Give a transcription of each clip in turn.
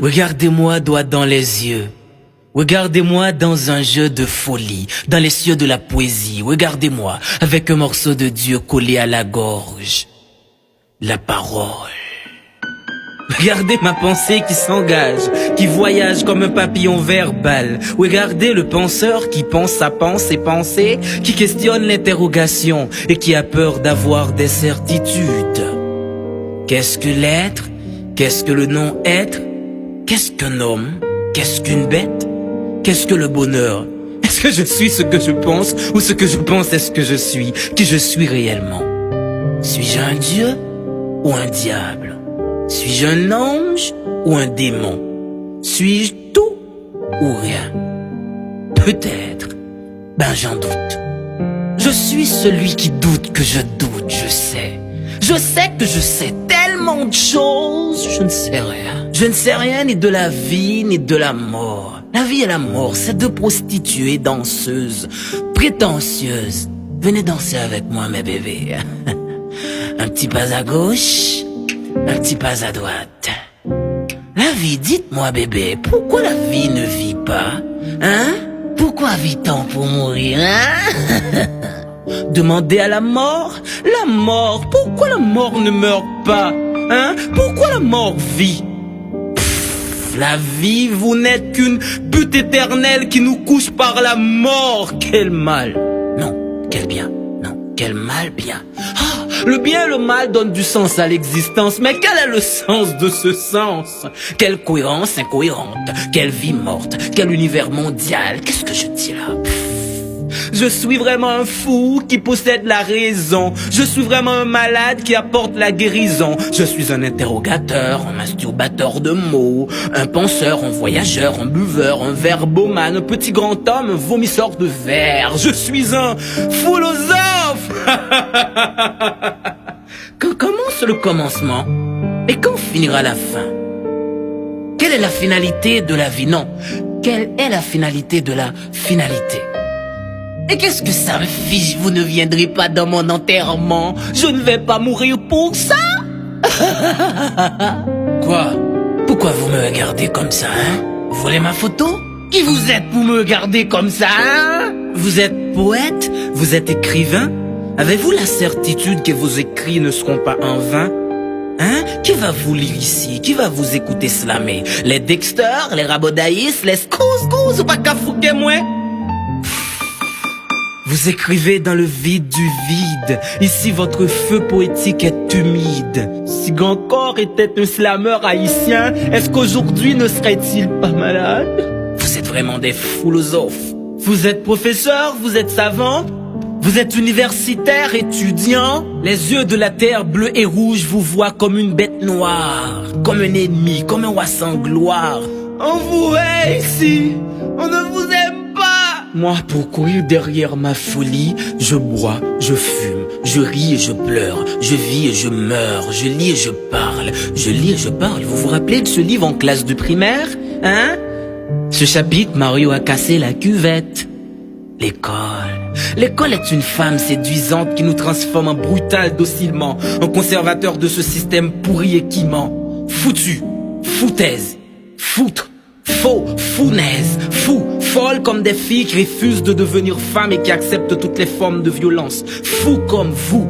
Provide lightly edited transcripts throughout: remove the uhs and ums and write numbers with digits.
Regardez-moi droit dans les yeux. Regardez-moi dans un jeu de folie, dans les cieux de la poésie. Regardez-moi avec un morceau de Dieu collé à la gorge. La parole. Regardez ma pensée qui s'engage, qui voyage comme un papillon verbal. Regardez le penseur qui pense sa pensée, qui questionne l'interrogation et qui a peur d'avoir des certitudes. Qu'est-ce que l'être? Qu'est-ce que le non-être? Qu'est-ce qu'un homme? Qu'est-ce qu'une bête? Qu'est-ce que le bonheur? Est-ce que je suis ce que je pense ou ce que je pense est ce que je suis? Qui je suis réellement? Suis-je un dieu ou un diable? Suis-je un ange ou un démon? Suis-je tout ou rien? Peut-être. Ben j'en doute. Je suis celui qui doute que je doute, je sais. Je sais que je sais tellement de choses, je ne sais rien. Je ne sais rien ni de la vie ni de la mort. La vie et la mort, c'est deux prostituées danseuses, prétentieuses. Venez danser avec moi mes bébés. Un petit pas à gauche, un petit pas à droite. La vie, dites-moi bébé, pourquoi la vie ne vit pas? Hein? Pourquoi vit-on pour mourir, hein? Demandez à la mort, pourquoi la mort ne meurt pas? Hein? Pourquoi la mort vit? La vie, vous n'êtes qu'une butte éternelle qui nous couche par la mort. Quel mal. Non, quel bien. Non, quel mal bien. Ah, le bien et le mal donnent du sens à l'existence. Mais quel est le sens de ce sens? Quelle cohérence incohérente. Quelle vie morte. Quel univers mondial. Qu'est-ce que je dis là? Je suis vraiment un fou qui possède la raison. Je suis vraiment un malade qui apporte la guérison. Je suis un interrogateur, un masturbateur de mots, un penseur, un voyageur, un buveur, un verbomane, un petit grand homme, un vomisseur de verre. Je suis un philosophe. Quand commence le commencement et quand finira la fin? Quelle est la finalité de la vie? Non, quelle est la finalité de la finalité? Et qu'est-ce que ça me fiche? Vous ne viendrez pas dans mon enterrement. Je ne vais pas mourir pour ça. Quoi? Pourquoi vous me regardez comme ça, hein? Vous voulez ma photo? Qui vous êtes pour me regarder comme ça, hein? Vous êtes poète? Vous êtes écrivain? Avez-vous la certitude que vos écrits ne seront pas en vain? Hein? Qui va vous lire ici? Qui va vous écouter slammer? Les Dexter, les Rabodaïs, les Scouse ou pas qu'à fouquer moi? Vous écrivez dans le vide du vide. Ici, votre feu poétique est humide. Si Gancor était un slameur haïtien, est-ce qu'aujourd'hui ne serait-il pas malade? Vous êtes vraiment des philosophes. Vous êtes professeur, vous êtes savant, vous êtes universitaire, étudiant. Les yeux de la terre bleue et rouge vous voient comme une bête noire, comme un ennemi, comme un roi sans gloire. On vous hait ici, on ne vous aime. Moi, pour courir derrière ma folie, je bois, je fume, je ris et je pleure, je vis et je meurs, je lis et je parle, je lis et je parle. Vous vous rappelez de ce livre en classe de primaire? Hein? Ce chapitre, Mario a cassé la cuvette. L'école. L'école est une femme séduisante qui nous transforme en brutal docilement, en conservateur de ce système pourri et qui ment. Foutu, foutaise, foutre. Faux, founaise, fou, folle comme des filles qui refusent de devenir femmes et qui acceptent toutes les formes de violence. Fou comme vous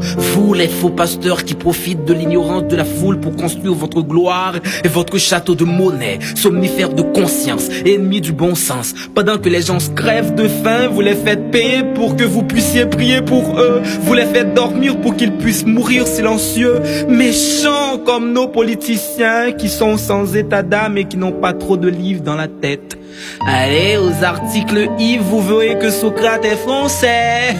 les faux pasteurs qui profitent de l'ignorance de la foule pour construire votre gloire et votre château de monnaie, somnifères de conscience, ennemis du bon sens. Pendant que les gens se crèvent de faim, vous les faites payer pour que vous puissiez prier pour eux. Vous les faites dormir pour qu'ils puissent mourir silencieux. Méchants comme nos politiciens qui sont sans état d'âme et qui n'ont pas trop de livres dans la tête. Allez, aux articles Yves, vous verrez que Socrate est français.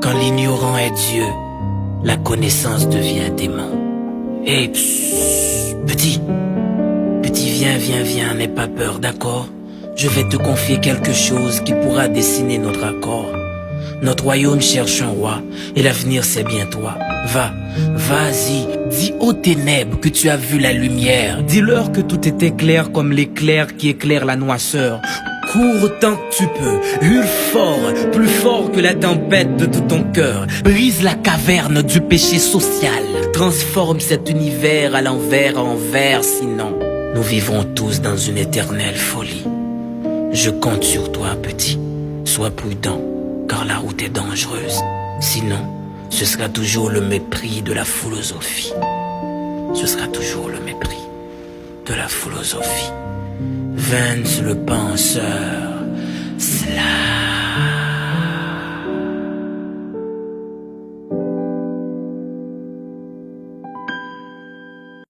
Quand l'ignorant est Dieu, la connaissance devient démon. Et petit, viens, n'aie pas peur, d'accord? Je vais te confier quelque chose qui pourra dessiner notre accord. Notre royaume cherche un roi, et l'avenir c'est bien toi. Vas-y, dis aux ténèbres que tu as vu la lumière. Dis-leur que tout était clair comme l'éclair qui éclaire la noirceur. Cours autant que tu peux, hurle fort, plus fort que la tempête de tout ton cœur. Brise la caverne du péché social. Transforme cet univers à l'envers en vert, sinon nous vivrons tous dans une éternelle folie. Je compte sur toi, petit. Sois prudent, car la route est dangereuse. Sinon, ce sera toujours le mépris de la philosophie. Ce sera toujours le mépris de la philosophie. Vance le penseur, Slime.